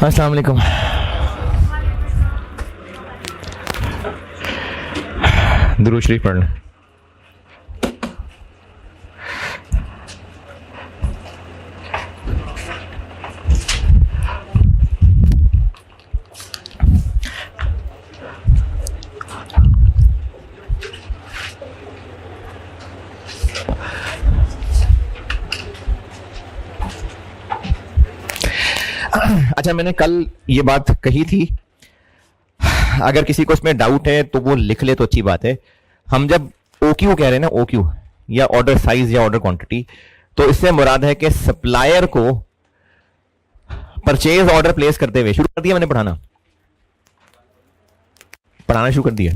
अस्सलाम वालेकुम। दुरूद शरीफ पढ़ लें। अच्छा, मैंने कल ये बात कही थी, अगर किसी को इसमें डाउट है तो वो लिख ले तो अच्छी बात है। हम जब OQ कह रहे हैं ना, OQ या ऑर्डर साइज या ऑर्डर क्वांटिटी, तो इससे मुराद है कि सप्लायर को परचेज ऑर्डर प्लेस करते हुए, शुरू कर दिया मैंने पढ़ाना शुरू कर दिया।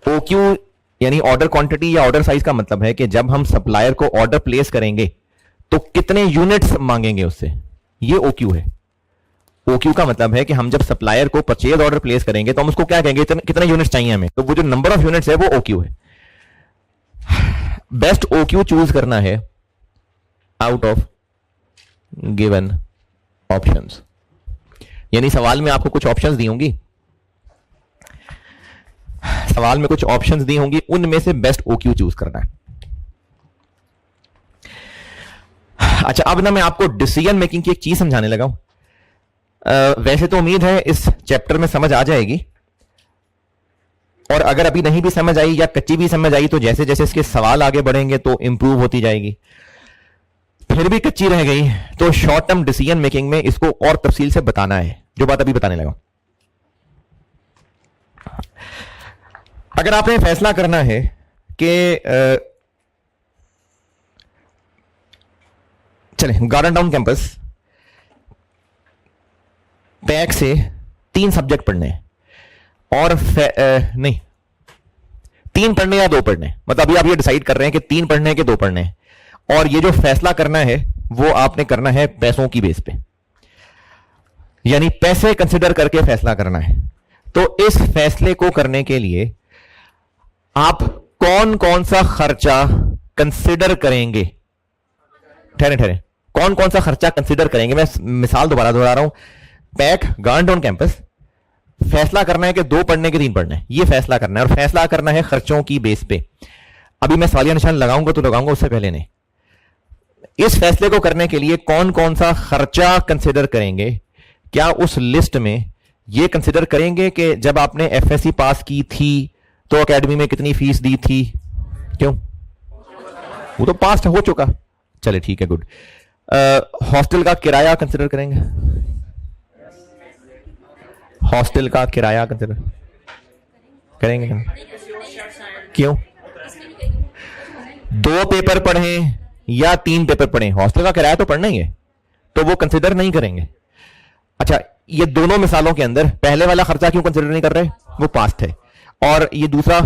OQ यानी ऑर्डर क्वांटिटी या ऑर्डर साइज का मतलब है कि जब हम सप्लायर को ऑर्डर प्लेस करेंगे तो कितने यूनिट्स मांगेंगे उससे, ये OQ है। OQ का मतलब है कि हम जब सप्लायर को परचेज ऑर्डर प्लेस करेंगे तो हम उसको क्या कहेंगे, कितने यूनिट्स चाहिए हमें, तो वो जो नंबर ऑफ यूनिट्स है वो OQ है। बेस्ट OQ चूज करना है आउट ऑफ गिवन ऑप्शंस, यानी सवाल में आपको कुछ ऑप्शंस दी होंगी, सवाल में कुछ ऑप्शंस दी होंगी, उनमें से बेस्ट OQ चूज करना है। अच्छा, अब ना मैं आपको डिसीजन मेकिंग की एक चीज समझाने लगा हूं। वैसे तो उम्मीद है इस चैप्टर में समझ आ जाएगी, और अगर अभी नहीं भी समझ आई या कच्ची भी समझ आई तो जैसे जैसे इसके सवाल आगे बढ़ेंगे तो इंप्रूव होती जाएगी। फिर भी कच्ची रह गई तो शॉर्ट टर्म डिसीजन मेकिंग में इसको और तफसील से बताना है, जो बात अभी बताने लगा। अगर आपने फैसला करना है कि चले गार्डन टाउन कैंपस पैक से 3 सब्जेक्ट पढ़ने हैं, और नहीं 3 पढ़ने या 2 पढ़ने, मतलब अभी आप ये डिसाइड कर रहे हैं कि 3 पढ़ने के 2 पढ़ने हैं, और ये जो फैसला करना है वो आपने करना है पैसों की बेस पे, यानी पैसे कंसिडर करके फैसला करना है। तो इस फैसले को करने के लिए आप कौन कौन सा खर्चा कंसिडर करेंगे, ठहरे कौन कौन सा खर्चा कंसिडर करेंगे। मैं मिसाल दोबारा दोहरा रहा हूं, पैक गार्डन टाउन कैंपस, फैसला करना है कि 2 पढ़ने के 3 पढ़ने, ये फैसला करना है, और फैसला करना है खर्चों की बेस पे। अभी मैं सवालिया निशान लगाऊंगा तो लगाऊंगा, उससे पहले नहीं, इस फैसले को करने के लिए कौन कौन सा खर्चा कंसिडर करेंगे। क्या उस लिस्ट में ये कंसिडर करेंगे कि जब आपने FSC पास की थी तो एकेडमी में कितनी फीस दी थी, क्यों, वो तो पास हो चुका, चले ठीक है, गुड। हॉस्टल का किराया कंसिडर करेंगे, हॉस्टल का किराया कंसिडर करेंगे, क्यों, 2 पेपर पढ़ें या 3 पेपर पढ़ें, हॉस्टल का किराया तो पढ़ना ही है, तो वो कंसिडर नहीं करेंगे। अच्छा, ये दोनों मिसालों के अंदर पहले वाला खर्चा क्यों कंसिडर नहीं कर रहे, वो पास्ट है, और ये दूसरा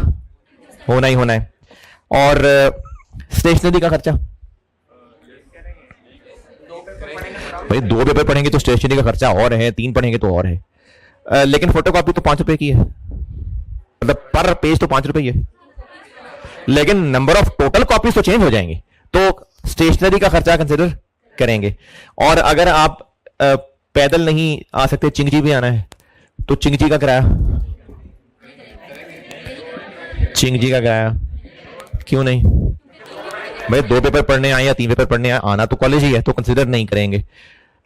होना ही होना है। और स्टेशनरी का खर्चा, भाई 2 पेपर पढ़ेंगे तो स्टेशनरी का खर्चा और है, 3 पढ़ेंगे तो और है। लेकिन फोटोकॉपी तो 5 रुपए की है, मतलब पर पेज तो 5 रुपए है, लेकिन नंबर ऑफ टोटल कॉपीज तो चेंज हो जाएंगे, तो स्टेशनरी का खर्चा कंसिडर करेंगे। और अगर आप पैदल नहीं आ सकते, चिंगजी भी आना है, तो चिंगजी का किराया, चिंगजी का किराया क्यों नहीं, भाई 2 पेपर पढ़ने आए या 3 पेपर पढ़ने आए, आना तो कॉलेज ही है, तो कंसिडर नहीं करेंगे।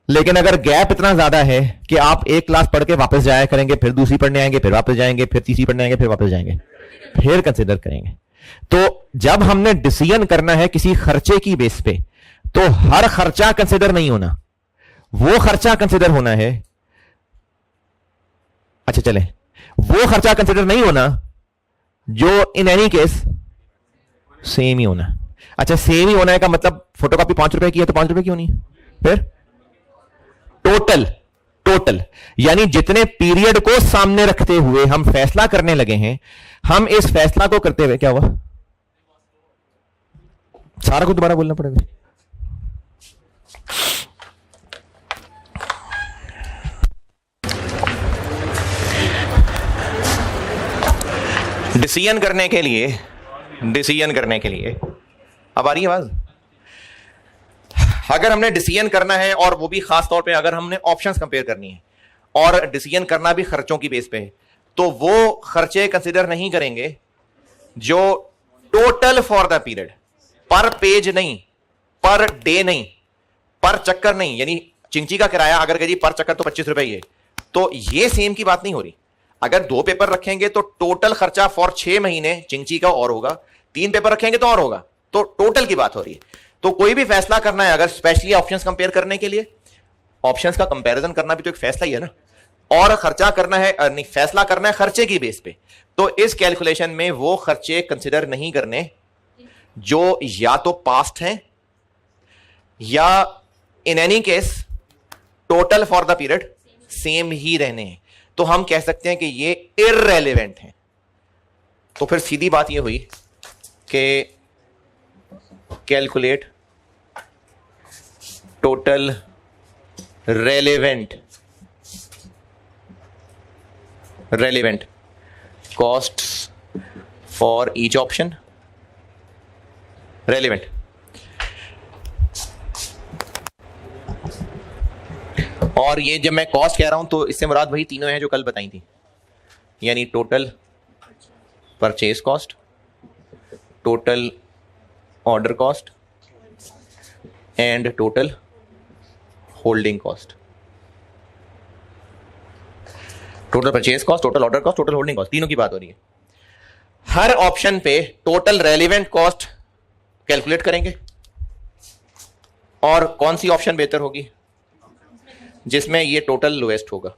लेकिन अगर गैप इतना ज्यादा है कि आप एक क्लास पढ़ के वापस जाया करेंगे, फिर दूसरी पढ़ने आएंगे, फिर वापस जाएंगे, फिर तीसरी पढ़ने आएंगे, फिर वापस जाएंगे, फिर कंसिडर करेंगे। तो जब हमने डिसीजन करना है किसी खर्चे की बेस पे, तो हर खर्चा कंसिडर नहीं होना, वो खर्चा कंसिडर होना है, अच्छा चले, वो खर्चा कंसिडर नहीं होना जो इन एनी केस सेम ही होना। अच्छा, सेम ही होना है का मतलब फोटोकॉपी 5 रुपए की है तो 5 रुपए क्यों नहीं, फिर टोटल यानी जितने पीरियड को सामने रखते हुए हम फैसला करने लगे हैं, हम इस फैसला को करते हुए, क्या हुआ, सारा कुछ दोबारा बोलना पड़ेगा। डिसीजन करने के लिए अब आ रही है आवाज, अगर हमने डिसीजन करना है और वो भी खास तौर पे अगर हमने ऑप्शंस कंपेयर करनी है और डिसीजन करना भी खर्चों की बेस पे है, तो वो खर्चे कंसिडर नहीं करेंगे जो टोटल फॉर द पीरियड, पर पेज नहीं, पर डे नहीं, पर चक्कर नहीं। यानी चिंची का किराया अगर कहे जी पर चक्कर तो 25 रुपए ही है, तो ये सेम की बात नहीं हो रही। अगर 2 पेपर रखेंगे तो टोटल खर्चा फॉर 6 महीने चिंची का और होगा, 3 पेपर रखेंगे तो और होगा, तो टोटल की बात हो रही है। तो कोई भी फैसला करना है अगर स्पेशली ऑप्शंस कंपेयर करने के लिए, ऑप्शंस का कंपैरिजन करना भी तो एक फैसला ही है ना, और खर्चा करना है नहीं, फैसला करना है खर्चे की बेस पे, तो इस कैलकुलेशन में वो खर्चे कंसिडर नहीं करने जो या तो पास्ट हैं या in any case total for the period same ही रहने हैं, तो हम कह सकते हैं कि ये इररेलेवेंट हैं। तो फिर सीधी बात ये हुई कि calculate total relevant costs for each option relevant। और ये जब मैं कॉस्ट कह रहा हूं तो इससे मुराद वही तीनों हैं जो कल बताई थी, यानी total purchase cost, total order cost and total holding cost. Total purchase cost, total order cost, total holding cost, तीनों की बात हो रही है। हर ऑप्शन पे टोटल रेलिवेंट कॉस्ट कैलकुलेट करेंगे और कौन सी ऑप्शन बेहतर होगी जिसमें ये टोटल लोएस्ट होगा।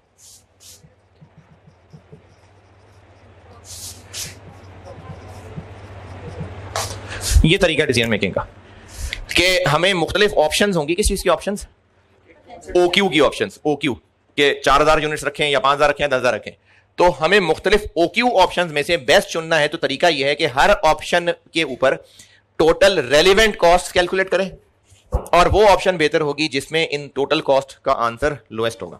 ये तरीका डिसीजन मेकिंग का कि हमें मुख्तलिफ ऑप्शंस होंगी। किस चीज की ऑप्शंस? ओक्यू की ऑप्शंस। ओक्यू के 4000 यूनिट्स रखें या 5000 रखें या 10,000 रखें, तो हमें मुख्तलिफ ओक्यू ऑप्शंस में से बेस्ट चुनना है। तो तरीका यह है कि हर ऑप्शन के ऊपर टोटल रेलिवेंट कॉस्ट कैलकुलेट करें और वो ऑप्शन बेहतर होगी जिसमें इन टोटल कॉस्ट का आंसर लोएस्ट होगा।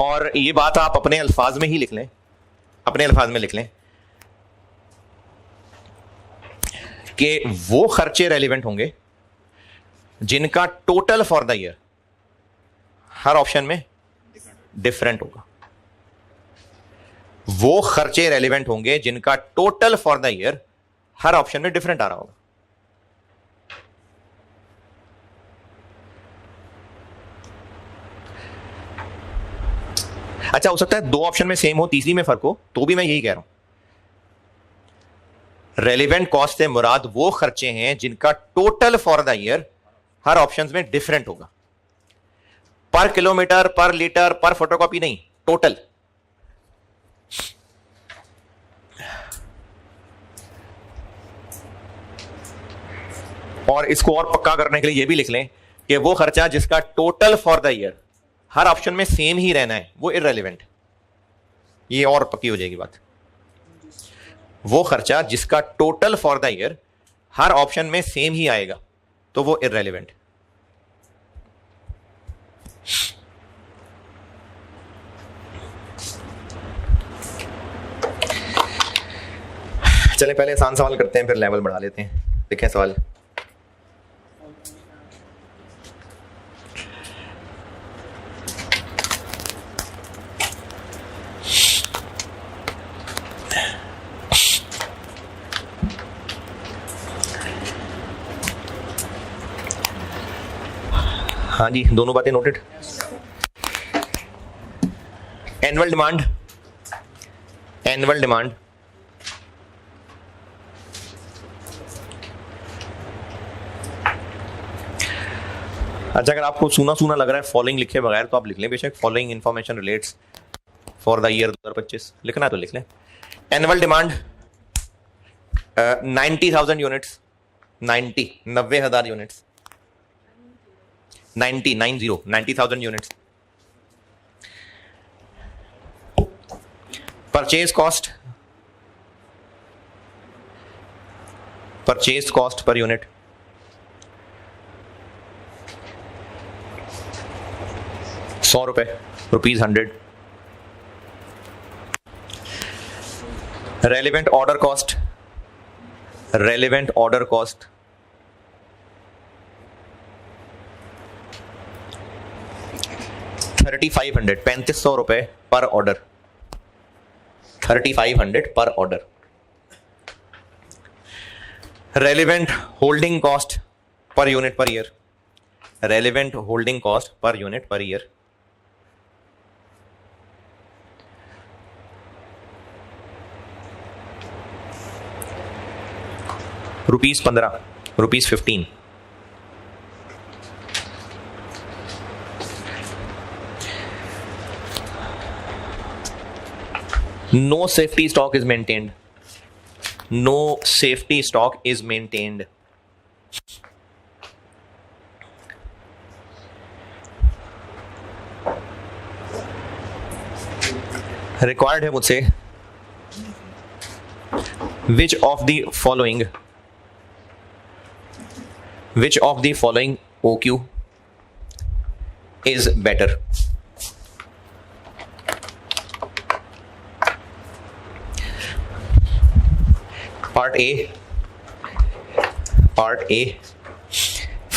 और ये बात आप अपने अल्फाज में ही लिख लें, अपने अल्फाज में लिख लें कि वो खर्चे रेलिवेंट होंगे जिनका टोटल फॉर द ईयर हर ऑप्शन में डिफरेंट होगा। वो खर्चे रेलिवेंट होंगे जिनका टोटल फॉर द ईयर हर ऑप्शन में डिफरेंट आ रहा होगा। अच्छा, हो सकता है 2 ऑप्शन में सेम हो, तीसरी में फर्क हो, तो भी मैं यही कह रहा हूं रेलिवेंट कॉस्ट से मुराद वो खर्चे हैं जिनका टोटल फॉर द ईयर हर ऑप्शन में डिफरेंट होगा। पर किलोमीटर, पर लीटर, पर फोटोकॉपी नहीं, टोटल। और इसको और पक्का करने के लिए यह भी लिख लें कि वो खर्चा जिसका टोटल फॉर द ईयर हर ऑप्शन में सेम ही रहना है वो इररेलेवेंट। ये और पक्की हो जाएगी बात। वो खर्चा जिसका टोटल फॉर द ईयर हर ऑप्शन में सेम ही आएगा तो वो इररेलेवेंट। चलें पहले आसान सवाल करते हैं, फिर लेवल बढ़ा लेते हैं। देखें सवाल। हाँ जी, दोनों बातें noted. Annual demand, annual demand अच्छा, अगर आपको सुना सुना लग रहा है फॉलोइंग लिखे बगैर तो आप लिख लें बेशक। Following information relates for the year 2025 लिखना है तो लिख लें। Annual demand 90,000 units, 90,000 units, 90,000 units. Purchase cost, purchase cost per unit ₹100, ₹100। Relevant order cost 3500 3500 रुपए पर ऑर्डर 3500 पर order. Relevant holding cost per unit per year relevant holding cost per unit per year ₹15 ₹15। No safety stock is maintained. No safety stock is maintained. Required है मुझसे which of the following OQ is better? Part A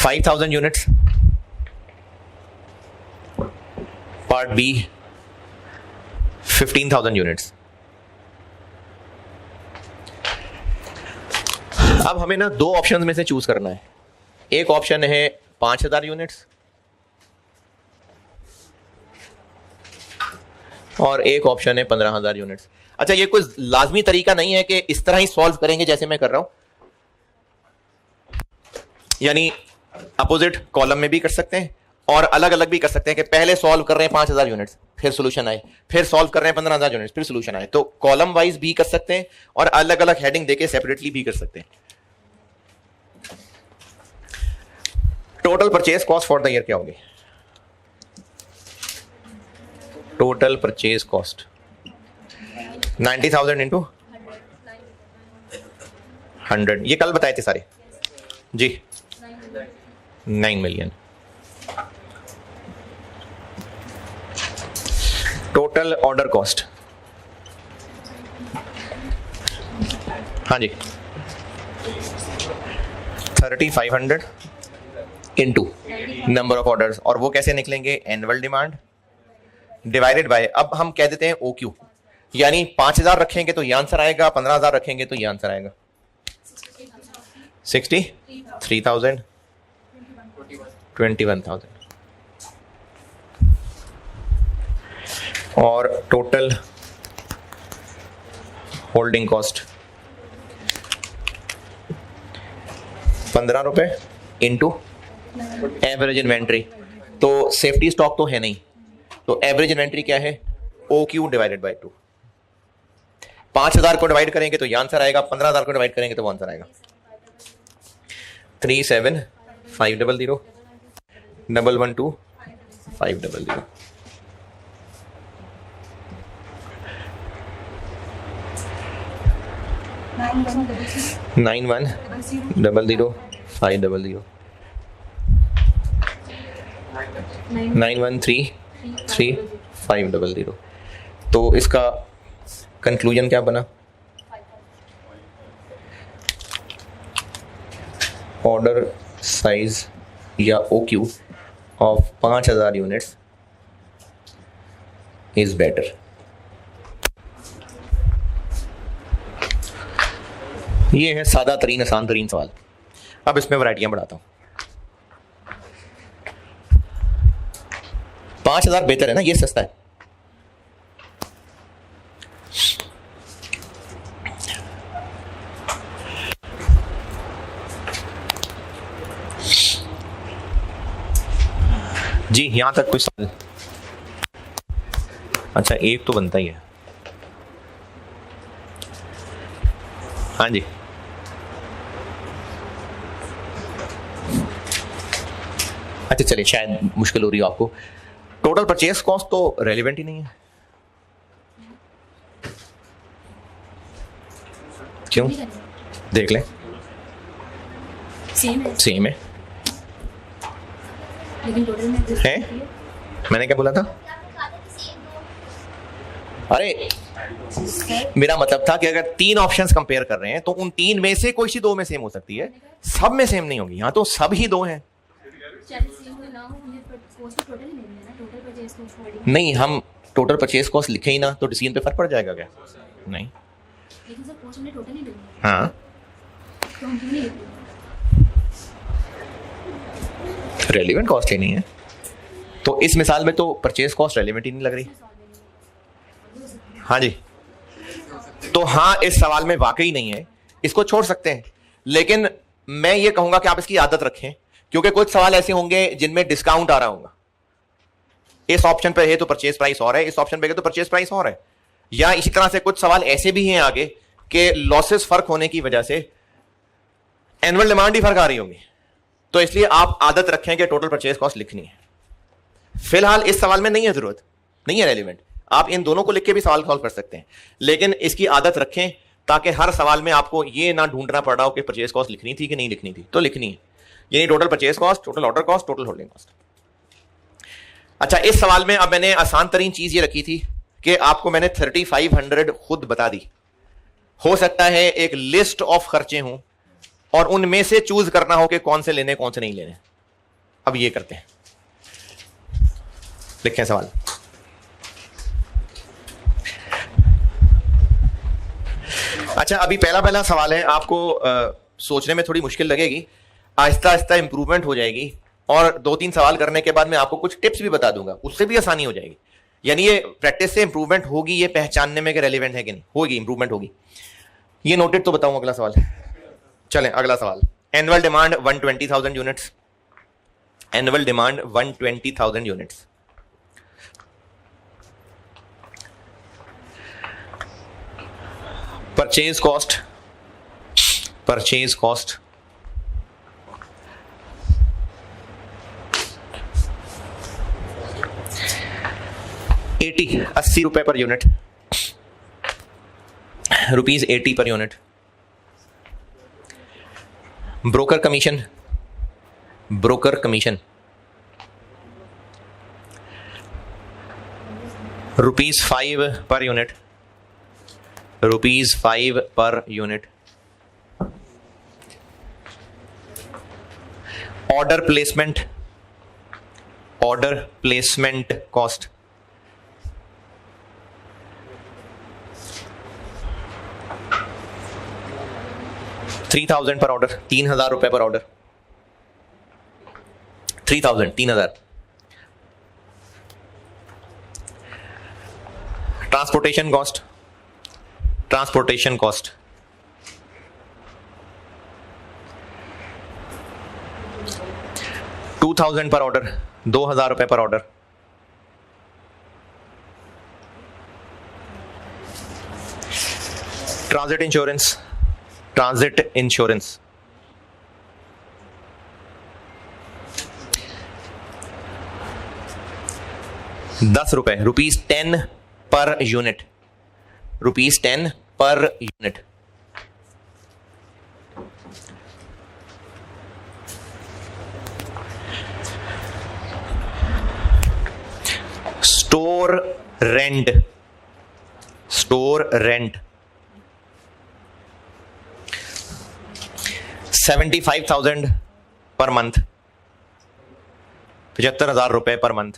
5,000 units. Part B 15,000 units. अब हमें ना दो options में से choose करना है। एक ऑप्शन है 5,000 यूनिट्स और एक ऑप्शन है 15,000 यूनिट्स। अच्छा, ये कोई लाजमी तरीका नहीं है कि इस तरह ही सॉल्व करेंगे जैसे मैं कर रहा हूं, यानी अपोजिट कॉलम में भी कर सकते हैं और अलग अलग भी कर सकते हैं कि पहले सॉल्व कर रहे हैं 5,000 यूनिट्स फिर सॉल्यूशन आए, फिर सॉल्व कर रहे हैं 15,000 यूनिट्स फिर सॉल्यूशन आए। तो कॉलम वाइज भी कर सकते हैं और अलग अलग हेडिंग देके सेपरेटली भी कर सकते हैं। Total purchase cost for the year क्या होगी? Total purchase cost 90,000 into 100। ये कल बताए थे सारे जी। 9 मिलियन। टोटल ऑर्डर कॉस्ट, हाँ जी, 3500 इंटू नंबर ऑफ ऑर्डर्स, और वो कैसे निकलेंगे? एनुअल डिमांड डिवाइडेड बाय, अब हम कह देते हैं OQ, यानी 5,000 रखेंगे तो ये आंसर आएगा, 15,000 रखेंगे तो ये आंसर आएगा 63,000 21,000। और टोटल होल्डिंग कॉस्ट 15 रुपए इंटू एवरेज इन्वेंट्री। तो सेफ्टी स्टॉक तो है नहीं, तो एवरेज इन्वेंट्री क्या है? OQ divided by 2। 5,000 को डिवाइड करेंगे तो ये आंसर आएगा, 15,000 को डिवाइड करेंगे तो वो आंसर आएगा 37,500 112 500। 9100 500 9133 500। तो इसका कंक्लूजन क्या बना? ऑर्डर साइज या OQ of 5,000 units is better. ये है सादा तरीन आसान तरीन सवाल। अब इसमें वैरायटियां बढ़ाता हूं। 5,000 बेहतर है ना, ये सस्ता है। जी यहां तक कोई सवाल? अच्छा, एक तो बनता ही है। हाँ जी, अच्छा चलिए, शायद मुश्किल हो रही हो आपको। टोटल परचेज कॉस्ट तो रेलिवेंट ही नहीं है। क्यों? देख लें, सेम है लेकिन टोटल में है। मैंने क्या बोला था? अरे मेरा मतलब था कि अगर 3 ऑप्शंस कंपेयर कर रहे हैं तो उन 3 में से कोई सी 2 में सेम हो सकती है, सब में सेम नहीं होगी। यहां तो सब ही 2 हैं। नहीं, हम टोटल परचेज कॉस्ट लिखे ही ना तो डिसीजन पे फर्क पड़ जाएगा क्या? नहीं। हाँ, रेलिवेंट कॉस्ट ही नहीं है तो इस मिसाल में तो परचेज कॉस्ट रेलिवेंट ही नहीं लग रही। हाँ जी, तो हाँ, इस सवाल में वाकई नहीं है, इसको छोड़ सकते हैं। लेकिन मैं ये कहूंगा कि आप इसकी आदत रखें, क्योंकि कुछ सवाल ऐसे होंगे जिनमें डिस्काउंट आ रहा होगा। इस ऑप्शन पे है तो परचेज प्राइस और है, इस ऑप्शन पे है तो परचेज प्राइस और है। या इसी तरह से कुछ सवाल ऐसे भी हैं आगे कि लॉसेस फर्क होने की वजह से एनुअल डिमांड ही फर्क आ रही होगी। तो इसलिए आप आदत रखें कि टोटल परचेज कॉस्ट लिखनी है। फिलहाल इस सवाल में नहीं है, जरूरत नहीं है रेलिवेंट। आप इन दोनों को लिख के भी सवाल सॉल्व कर सकते हैं, लेकिन इसकी आदत रखें ताकि हर सवाल में आपको ये ना ढूंढना पड़ा हो कि परचेज कॉस्ट लिखनी थी कि नहीं लिखनी थी। तो लिखनी है, यानी total purchase cost, total order cost, total holding cost. अच्छा, इस सवाल में अब मैंने आसान तरीन चीज ये रखी थी कि आपको मैंने 3500 खुद बता दी। हो सकता है एक लिस्ट ऑफ खर्चे हों और उनमें से चूज करना हो कि कौन से लेने कौन से नहीं लेने। अब ये करते हैं, लिखें सवाल। अच्छा, अभी पहला सवाल है, आपको सोचने में थोड़ी मुश्किल लगेगी, आहिस्ता आहिस्ता इंप्रूवमेंट हो जाएगी और 2-3 सवाल करने के बाद मैं आपको कुछ टिप्स भी बता दूंगा, उससे भी आसानी हो जाएगी। यानी ये प्रैक्टिस से इंप्रूवमेंट होगी, ये पहचानने में कि रेलिवेंट है कि नहीं, होगी, इंप्रूवमेंट होगी। ये नोटेड तो बताऊं। अगला सवाल, चलें अगला सवाल। Annual demand 120,000 units, annual demand 120,000 units. Purchase cost 80 रुपए पर unit, ₹80 per unit. Broker commission ₹5 per unit, ₹5 per unit. Order placement cost $3,000 पर ऑर्डर, ₹3,000 पर ऑर्डर, 3,000। ट्रांसपोर्टेशन कॉस्ट $2,000 पर ऑर्डर, ₹2,000 पर order. Transit insurance ₹10, ₹10 per unit, ₹10 per unit. Store rent 75,000 per month, ₹75,000 per month.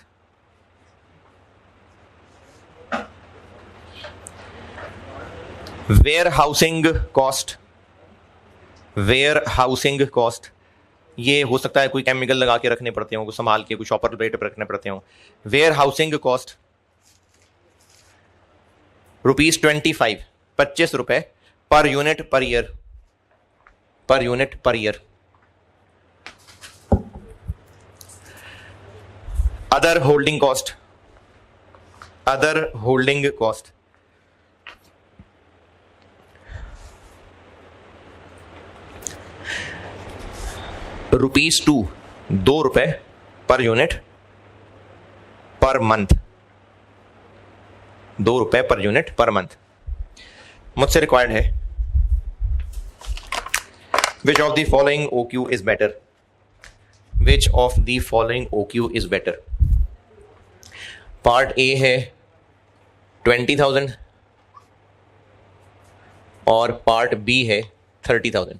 Where housing cost, ये हो सकता है कोई chemical लगा के रखने पड़ते हो, कुछ संभाल के, कुछ शॉपर प्लेट पर रखने पड़ते हो। Where housing cost ₹25, ₹25 per unit per year. Other holding cost ₹2 per unit per month, ₹2 per unit per month. मुझसे रिक्वायर्ड है, which of the following OQ is better? Part A है 20,000 और पार्ट बी है 30,000।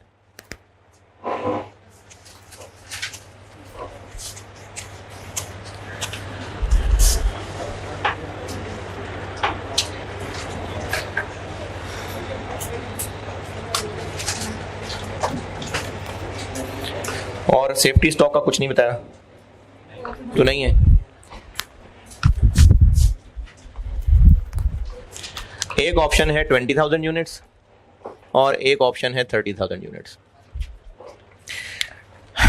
और सेफ्टी स्टॉक का कुछ नहीं बताया तो नहीं है। एक ऑप्शन है 20,000 यूनिट्स और एक ऑप्शन है 30,000 units.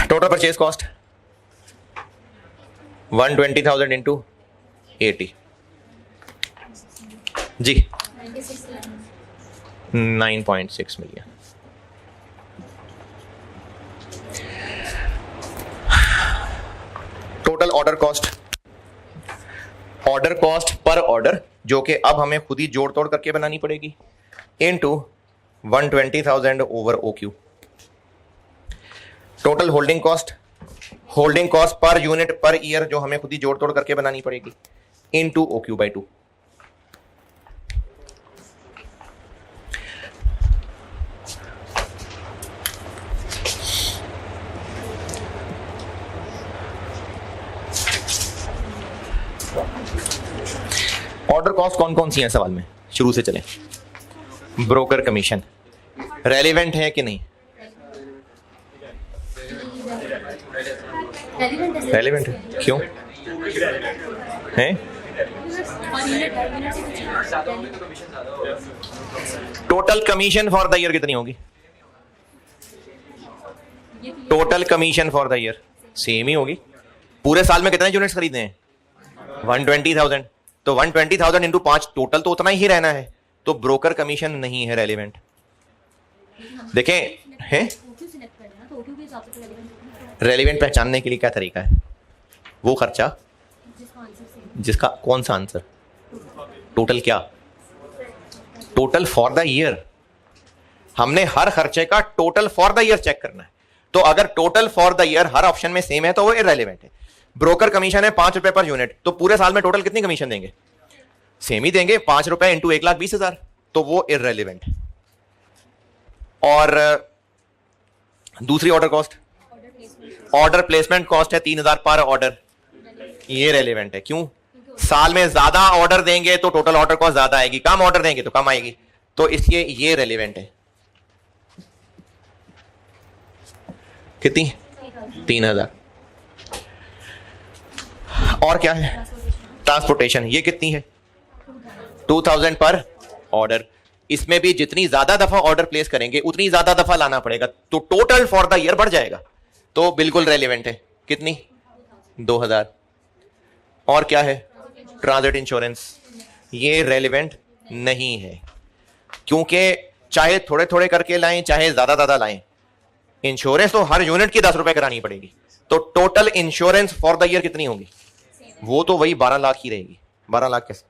Total purchase cost 120,000 into 80 जी 9.6 million. Total order cost per order जो कि अब हमें खुद ही जोड़ तोड़ करके बनानी पड़ेगी into 120,000 over OQ। Total holding cost per unit per year जो हमें खुद ही जोड़ तोड़ करके बनानी पड़ेगी इनटू OQ/2। ऑर्डर कॉस्ट कौन कौन सी है सवाल में, शुरू से चलें। ब्रोकर कमीशन रेलिवेंट है कि नहीं? रेलिवेंट है, क्यों है? Total commission for the year कितनी होगी? Total commission for the year same ही होगी। पूरे साल में कितने यूनिट्स खरीदने हैं? 120,000। तो 120,000 इंटू 5 टोटल तो उतना ही रहना है, तो ब्रोकर कमीशन नहीं है रेलिवेंट। देखें है रेलिवेंट पहचानने के लिए क्या तरीका है? वो खर्चा जिसका कौन सा आंसर? टोटल क्या? Total for the year. हमने हर खर्चे का total for the year check करना है। तो अगर टोटल फॉर द ईयर हर ऑप्शन में सेम है तो वो इररेलेवेंट है। ब्रोकर कमीशन है 5 रुपए पर यूनिट, तो पूरे साल में टोटल कितनी कमीशन देंगे? सेम ही देंगे, 5 रुपए इंटू 1,20,000, तो वो इररेलेवेंट है। और दूसरी order cost, order placement cost है 3,000 पर ऑर्डर, ये रेलेवेंट है। क्यों? साल में ज्यादा ऑर्डर देंगे तो टोटल ऑर्डर कॉस्ट ज्यादा आएगी, कम ऑर्डर देंगे तो कम आएगी, तो इसलिए ये रेलेवेंट है। कितनी? 3,000। और क्या है? ट्रांसपोर्टेशन, ये कितनी है? 2,000 पर ऑर्डर। इसमें भी जितनी ज्यादा दफा ऑर्डर प्लेस करेंगे उतनी ज्यादा दफा लाना पड़ेगा, तो टोटल फॉर द ईयर बढ़ जाएगा, तो बिल्कुल रेलेवेंट है। कितनी? 2,000। और क्या है? ट्रांजिट इंश्योरेंस, ये रेलेवेंट नहीं है, क्योंकि चाहे थोड़े थोड़े करके लाएं चाहे ज्यादा ज्यादा लाएं, इंश्योरेंस तो हर यूनिट की 10 रुपए करानी पड़ेगी। तो total insurance for the year कितनी होगी? वो तो वही 12 लाख ही रहेगी। 12 लाख कैसे?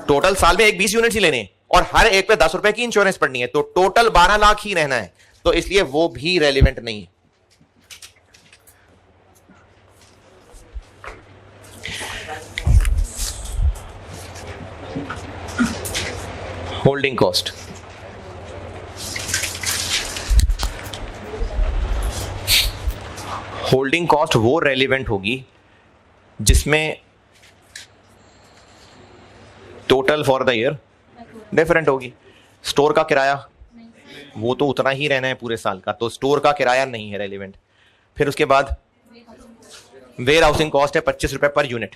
टोटल साल में एक 20 यूनिट ही लेने हैं और हर एक पे 10 रुपए की इंश्योरेंस पड़नी है, तो टोटल 12 लाख ही रहना है, तो इसलिए वो भी रेलिवेंट नहीं है। होल्डिंग कॉस्ट, होल्डिंग कॉस्ट वो रेलिवेंट होगी जिसमें total for the year different होगी। स्टोर का किराया वो तो उतना ही रहना है पूरे साल का, तो स्टोर का किराया नहीं है रेलिवेंट। फिर उसके बाद वेयर हाउसिंग कॉस्ट है 25 रुपए पर यूनिट,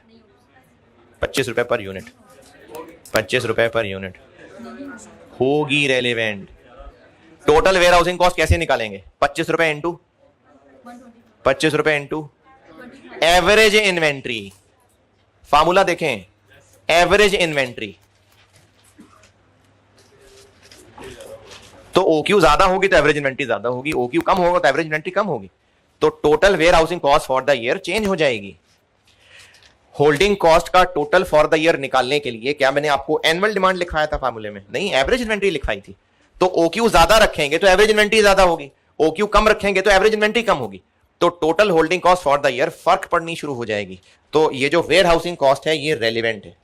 25 रुपए पर यूनिट, 25 रुपए पर यूनिट होगी relevant. Total warehousing cost कैसे निकालेंगे? 25 रुपए इंटू 25 रुपए इंटू एवरेज इन्वेंट्री। फार्मूला देखें, एवरेज इन्वेंट्री। तो OQ ज्यादा होगी तो एवरेज इन्वेंट्री ज्यादा होगी, OQ कम होगा तो एवरेज इन्वेंट्री कम होगी, तो total warehousing cost for the year change हो जाएगी। होल्डिंग कॉस्ट का टोटल फॉर द ईयर निकालने के लिए क्या मैंने आपको एनुअल डिमांड लिखाया था फार्मूले में? नहीं, एवरेज इन्वेंट्री लिखाई थी। तो OQ ज्यादा रखेंगे तो एवरेज इन्वेंट्री ज्यादा होगी, OQ कम रखेंगे तो एवरेज इन्वेंट्री कम होगी, तो total holding cost for the year फर्क पड़नी शुरू हो जाएगी। तो ये जो वेयर हाउसिंग कॉस्ट है ये रेलिवेंट है।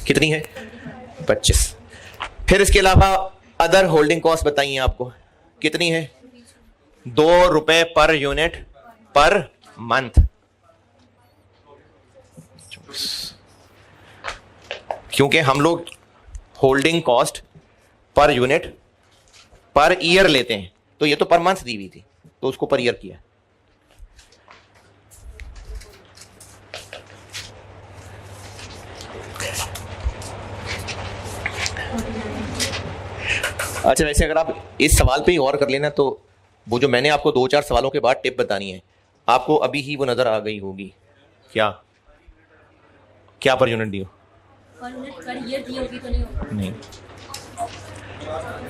कितनी है? 25। फिर इसके अलावा अदर होल्डिंग कॉस्ट बताइए आपको कितनी है? 2 रुपए पर यूनिट पर मंथ। क्योंकि हम लोग holding cost per unit per year लेते हैं, तो ये तो पर मंथ दी हुई थी, तो उसको पर ईयर किया। अच्छा, वैसे अगर आप इस सवाल पे ही गौर कर लेना तो वो जो मैंने आपको 2-4 सवालों के बाद टिप बतानी है, आपको अभी ही वो नजर आ गई होगी। क्या क्या पर यूनिट दी हो? पर ईयर दी होगी तो नहीं होगी। नहीं,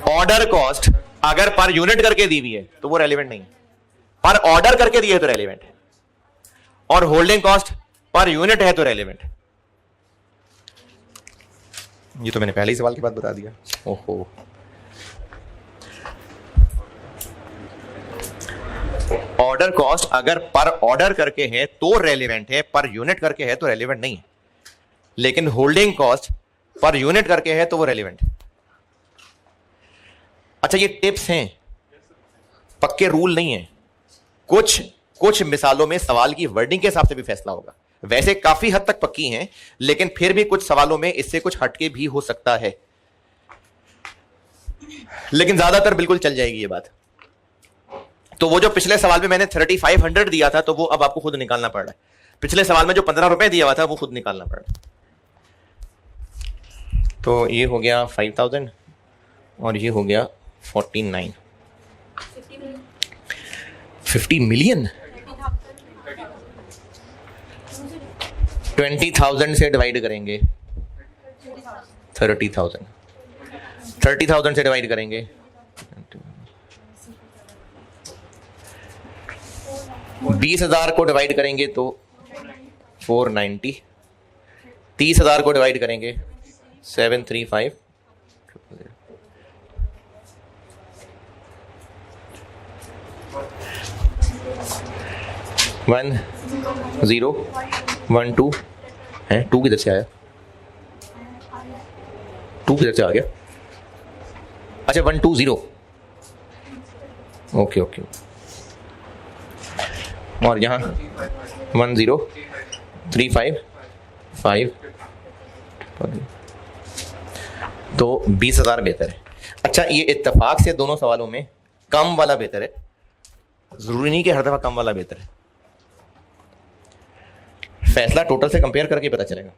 ऑर्डर कॉस्ट अगर पर यूनिट करके दी हुई है तो वो रेलिवेंट नहीं है, पर ऑर्डर करके दी है तो रेलिवेंट है, और होल्डिंग कॉस्ट पर यूनिट है तो रेलिवेंट है। ये तो मैंने पहले ही सवाल के बाद बता दिया। ओहो, ऑर्डर कॉस्ट अगर पर ऑर्डर करके है तो रेलिवेंट है, पर यूनिट करके है तो रेलिवेंट नहीं है। लेकिन होल्डिंग कॉस्ट पर यूनिट करके है तो वो रेलिवेंट है। अच्छा, ये टिप्स हैं, पक्के रूल नहीं है। कुछ मिसालों में सवाल की वर्डिंग के हिसाब से भी फैसला होगा। वैसे काफी हद तक पक्की हैं, लेकिन फिर भी कुछ सवालों में इससे कुछ हटके भी हो सकता है, लेकिन ज्यादातर बिल्कुल चल जाएगी ये बात। तो वो जो पिछले सवाल में मैंने 3500 दिया था, तो वो अब आपको खुद निकालना पड़ रहा है। पिछले सवाल में जो 15 रुपए दिया हुआ था वो खुद निकालना पड़ रहा है। तो ये हो गया 5000 और ये हो गया 49। 50 मिलियन 20,000 से डिवाइड करेंगे 30,000, 30,000 से डिवाइड करेंगे 20,000 को डिवाइड करेंगे तो 490, 30,000 को डिवाइड करेंगे 735, 1012 है। 2 किधर से आया? 2 किधर से आ गया? अच्छा, 120। Okay okay. और यहाँ 10355। तो 20,000 बेहतर है। अच्छा, ये इत्तेफाक से दोनों सवालों में कम वाला बेहतर है, जरूरी नहीं कि हर दफा कम वाला बेहतर है। फैसला टोटल से कंपेयर करके पता चलेगा।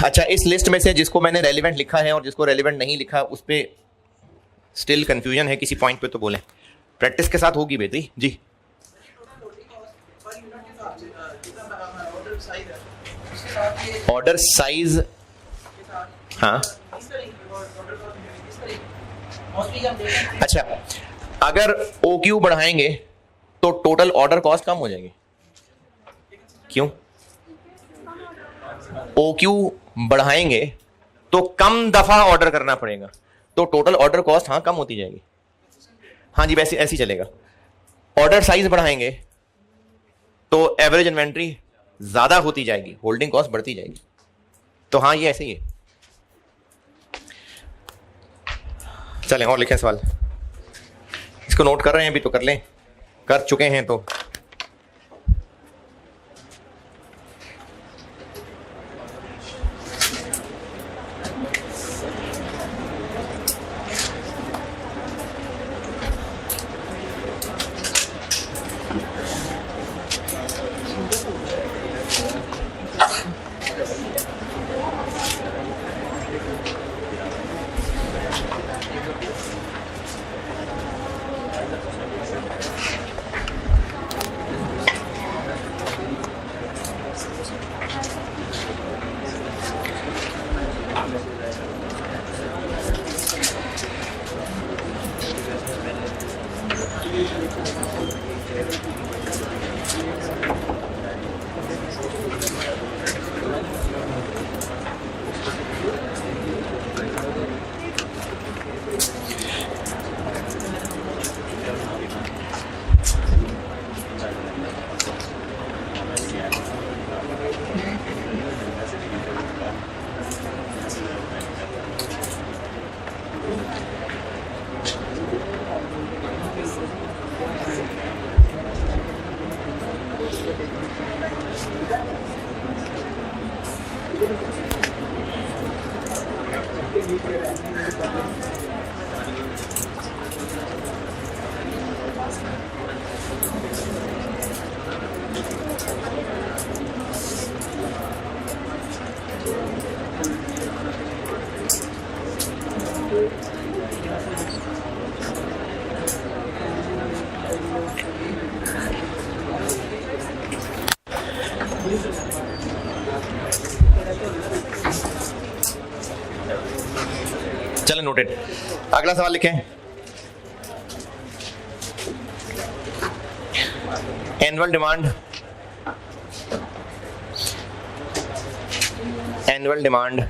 अच्छा, इस लिस्ट में से जिसको मैंने रेलिवेंट लिखा है और जिसको रेलिवेंट नहीं लिखा, उस पे स्टिल कंफ्यूजन है किसी पॉइंट पे तो बोलें। प्रैक्टिस के साथ होगी बेटी जी। ऑर्डर साइज, हाँ। अच्छा, अगर OQ बढ़ाएंगे तो टोटल ऑर्डर कॉस्ट कम हो जाएगी। क्यों? OQ बढ़ाएंगे तो कम दफा ऑर्डर करना पड़ेगा, तो टोटल ऑर्डर कॉस्ट हाँ कम होती जाएगी। हाँ जी, वैसे ऐसे ही चलेगा। ऑर्डर साइज बढ़ाएंगे तो एवरेज इन्वेंट्री ज्यादा होती जाएगी, होल्डिंग कॉस्ट बढ़ती जाएगी। तो हाँ, ये ऐसे ही है। चलें और लिखें सवाल। इसको नोट कर रहे हैं अभी तो कर लें, कर चुके हैं तो। चलो नोटेड। अगला सवाल लिखें। Annual demand, annual demand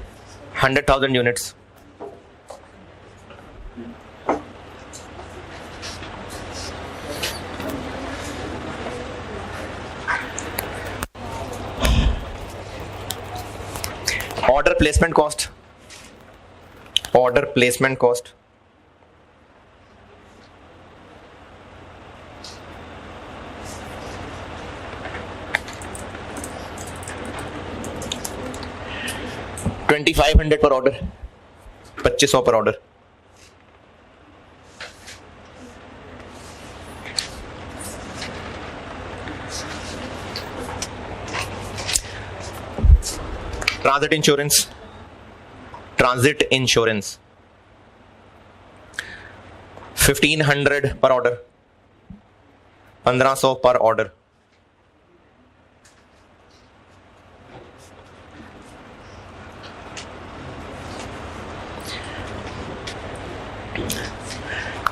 100,000 units, order placement cost, order placement cost $2,500 पर ऑर्डर, 2500 पर order. Transit insurance, transit insurance 1500 पर ऑर्डर, 1500 पर order.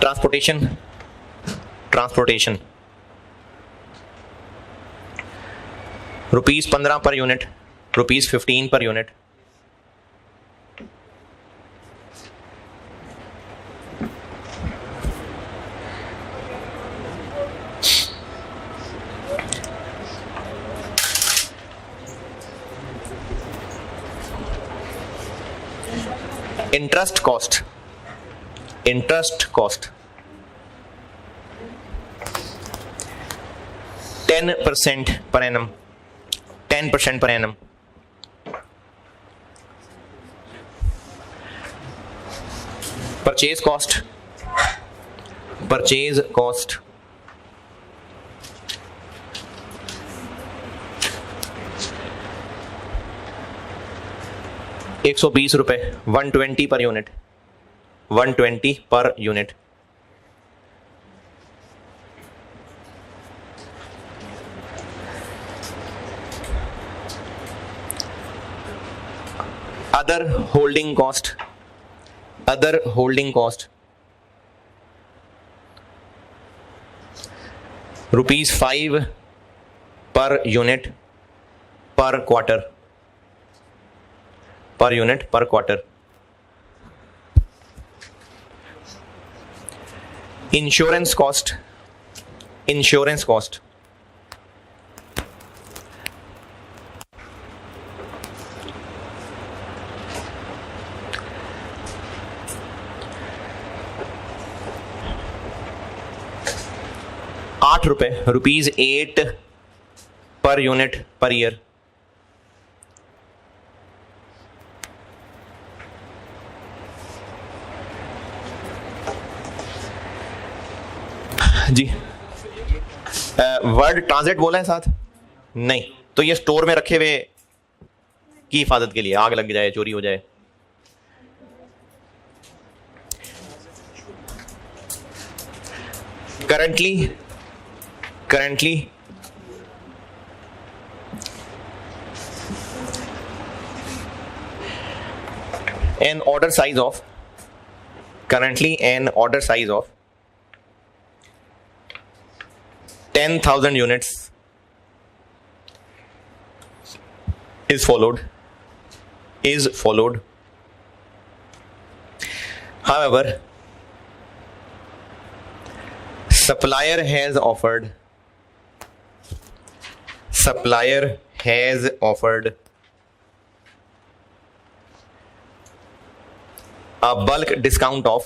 Transportation, transportation ₹15 per unit, ₹15 per unit. Interest cost, interest cost 10% per annum, 10% per annum. Purchase cost, purchase cost ₹120, 120 per unit, 120 per unit. Other holding cost, other holding cost ₹5 per unit पर quarter, per unit पर quarter. Insurance cost, insurance cost ₹8, ₹8 per unit per year. जी word transit बोला है साथ? नहीं, तो ये store में रखे हुए की हिफाजत के लिए, आग लग जाए, चोरी हो जाए। Currently, currently an order size of, currently an order size of 10,000 units is followed, is followed. However, supplier has offered, supplier has offered a bulk discount of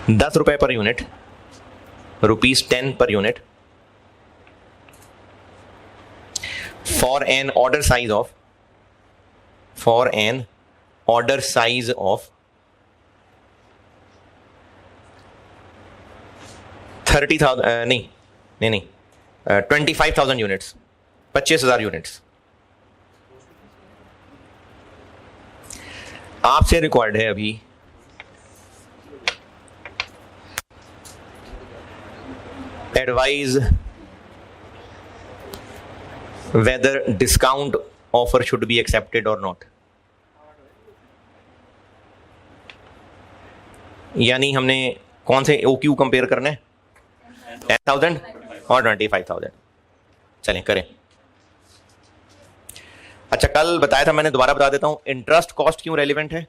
₹10 per unit, ₹10 per unit for an order size of, for an order size of 30,000 नहीं 25,000 units, 25,000 units आपसे required है अभी। Advise whether discount offer should be accepted or not. यानी हमने कौन से OQ compare करने हैं, 10,000 और 25,000. चलें करें. अच्छा, कल बताया था मैंने, दोबारा बता देता हूं. इंटरेस्ट कॉस्ट क्यों रेलिवेंट है?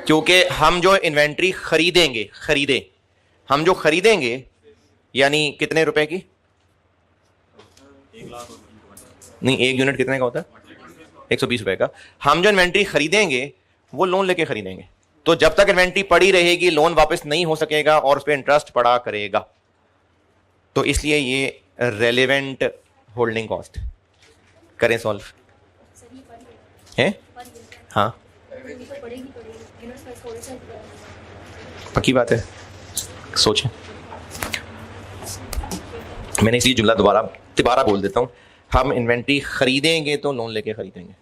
क्योंकि हम जो इन्वेंट्री हम जो खरीदेंगे यानी कितने रुपए की, नहीं 1 यूनिट कितने का होता है, 120 रुपए का. हम जो इन्वेंट्री खरीदेंगे वो लोन लेके खरीदेंगे, तो जब तक इन्वेंट्री पड़ी रहेगी लोन वापस नहीं हो सकेगा और उस पर इंटरेस्ट पड़ा करेगा. तो इसलिए ये रेलेवेंट होल्डिंग कॉस्ट. करें सॉल्व है? हाँ पक्की बात है, सोचें. मैंने इसी जुमला दोबारा बोल देता हूं. हम इन्वेंट्री खरीदेंगे तो लोन लेके खरीदेंगे.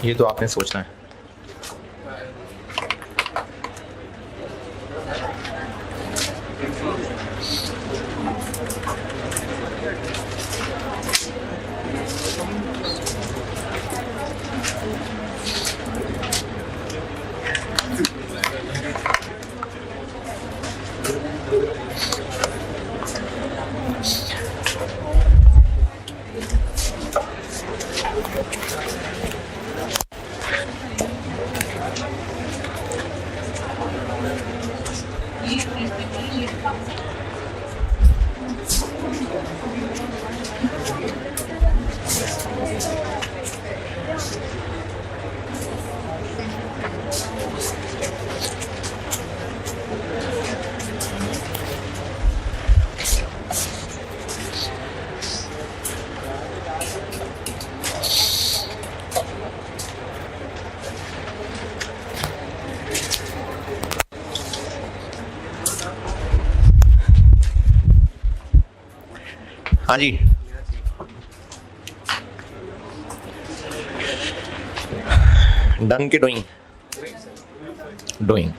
ये तो आपने सोचना है. हाँ जी, डन के डूइंग डूइंग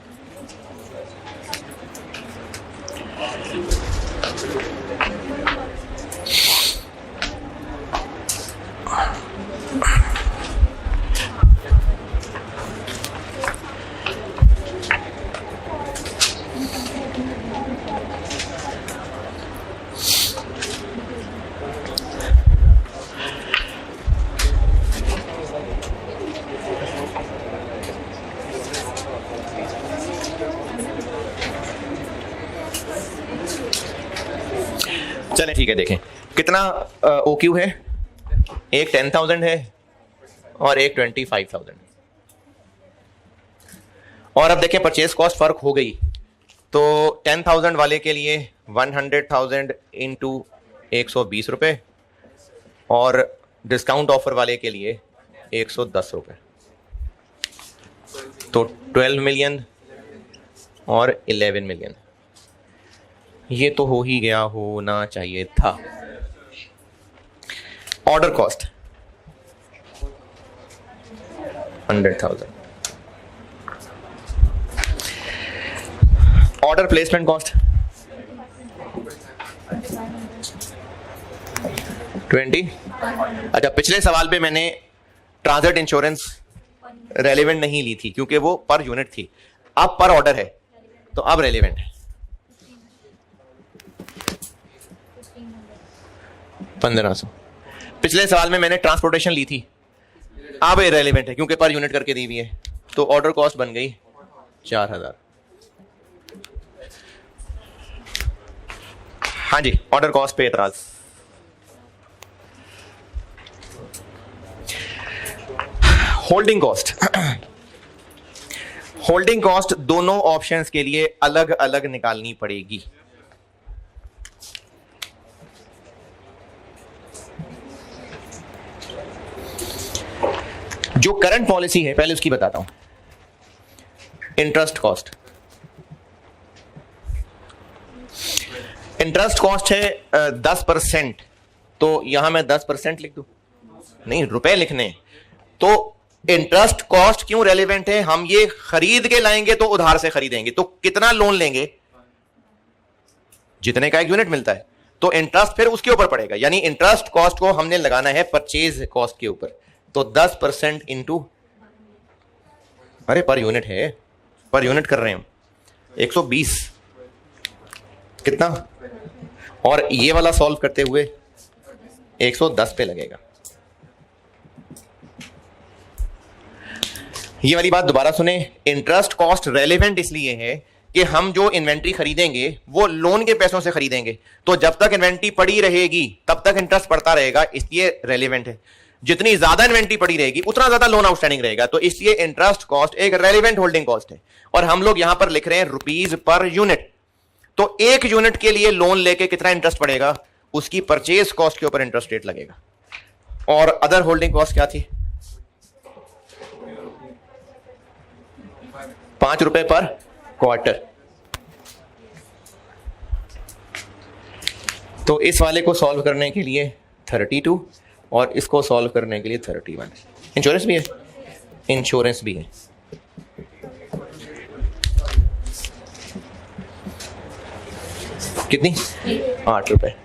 चले ठीक है, देखें कितना OQ है। एक 10,000 है और एक 25,000। और अब देखें परचेज कॉस्ट फर्क हो गई, तो 10,000 वाले के लिए 100,000 इंटू 120 रुपये और डिस्काउंट ऑफर वाले के लिए 110 रुपये, तो 12 मिलियन और 11 मिलियन। ये तो हो ही गया, होना चाहिए था। Order cost 100,000। Order placement cost 20। अच्छा, पिछले सवाल पे मैंने ट्रांजिट इंश्योरेंस रेलेवेंट नहीं ली थी क्योंकि वो पर यूनिट थी, अब पर ऑर्डर है तो अब रेलेवेंट है। 1500। पिछले सवाल में मैंने ट्रांसपोर्टेशन ली थी, अब इररिलेवेंट है क्योंकि पर यूनिट करके दी हुई है, तो ऑर्डर कॉस्ट बन गई 4000। हाँ जी, ऑर्डर कॉस्ट पे एतराज। होल्डिंग कॉस्ट होल्डिंग कॉस्ट दोनों ऑप्शंस के लिए अलग अलग निकालनी पड़ेगी। जो करंट पॉलिसी है पहले उसकी बताता हूं। इंटरेस्ट कॉस्ट, इंटरेस्ट कॉस्ट है 10%, तो यहां मैं 10% लिख दूं? नहीं, रुपए लिखने। तो इंटरेस्ट कॉस्ट क्यों रेलेवेंट है? हम ये खरीद के लाएंगे तो उधार से खरीदेंगे, तो कितना लोन लेंगे? जितने का एक यूनिट मिलता है, तो इंटरेस्ट फिर उसके ऊपर पड़ेगा। यानी इंटरेस्ट कॉस्ट को हमने लगाना है परचेज कॉस्ट के ऊपर, तो 10% इंटू, अरे पर यूनिट है, पर यूनिट कर रहे हैं हम, 120 कितना, और ये वाला सॉल्व करते हुए 110 पे लगेगा। ये वाली बात दोबारा सुने, इंटरेस्ट कॉस्ट रेलेवेंट इसलिए है कि हम जो इन्वेंट्री खरीदेंगे वो लोन के पैसों से खरीदेंगे, तो जब तक इन्वेंट्री पड़ी रहेगी तब तक इंटरेस्ट पड़ता रहेगा, इसलिए रेलेवेंट है। जितनी ज्यादा इन्वेंट्री पड़ी रहेगी उतना ज्यादा लोन आउटस्टैंडिंग रहेगा, तो इसलिए इंटरेस्ट कॉस्ट एक रेलेवेंट होल्डिंग कॉस्ट है। और हम लोग यहां पर लिख रहे हैं रुपीज पर यूनिट, तो एक यूनिट के लिए लोन लेके कितना इंटरेस्ट पड़ेगा, उसकी परचेज कॉस्ट के ऊपर इंटरेस्ट रेट लगेगा। और अदर होल्डिंग कॉस्ट क्या थी? 5 रुपए पर क्वार्टर। तो इस वाले को सॉल्व करने के लिए 32 और इसको सॉल्व करने के लिए 31। इंश्योरेंस भी है, इंश्योरेंस भी है। कितनी? 8 रुपए।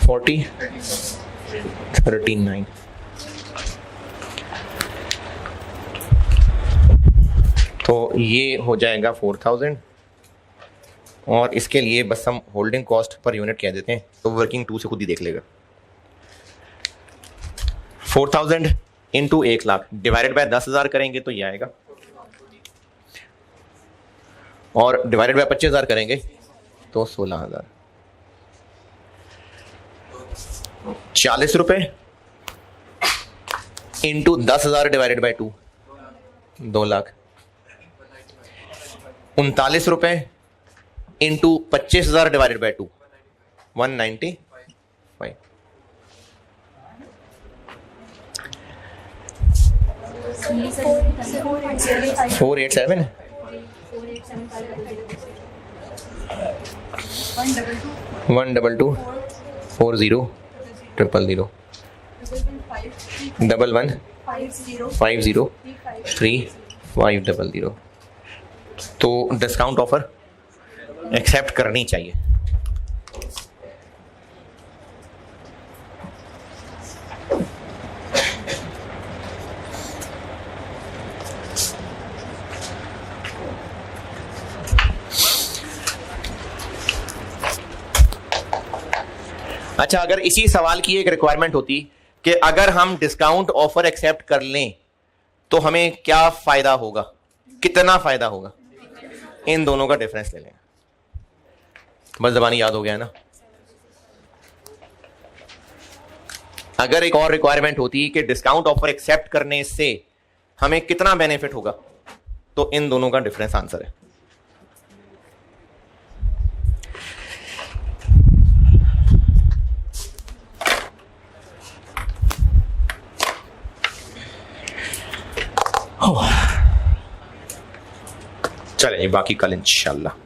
40 39। तो ये हो जाएगा 4000, और इसके लिए बस हम होल्डिंग कॉस्ट पर यूनिट कह देते हैं, तो वर्किंग 2 से खुद ही देख लेगा। 4000 इंटू 1 लाख डिवाइडेड बाय 10,000 करेंगे तो ये आएगा और डिवाइडेड बाय 25,000 करेंगे तो 16,000। 40 रुपए इंटू 10,000 डिवाइडेड बाय 2, 2 लाख। 39 रुपए इंटू 25,000 डिवाइडेड बाय 2, 195। 487 122 40 000 11 50 3500। तो डिस्काउंट ऑफर एक्सेप्ट करनी चाहिए। अच्छा, अगर इसी सवाल की एक रिक्वायरमेंट होती कि अगर हम डिस्काउंट ऑफर एक्सेप्ट कर लें तो हमें क्या फायदा होगा, कितना फायदा होगा, इन दोनों का डिफरेंस ले लें। बस जबानी याद हो गया ना। अगर एक और रिक्वायरमेंट होती कि डिस्काउंट ऑफर एक्सेप्ट करने से हमें कितना बेनिफिट होगा, तो इन दोनों का डिफरेंस आंसर है। चलिए बाकी कल इंशाल्लाह।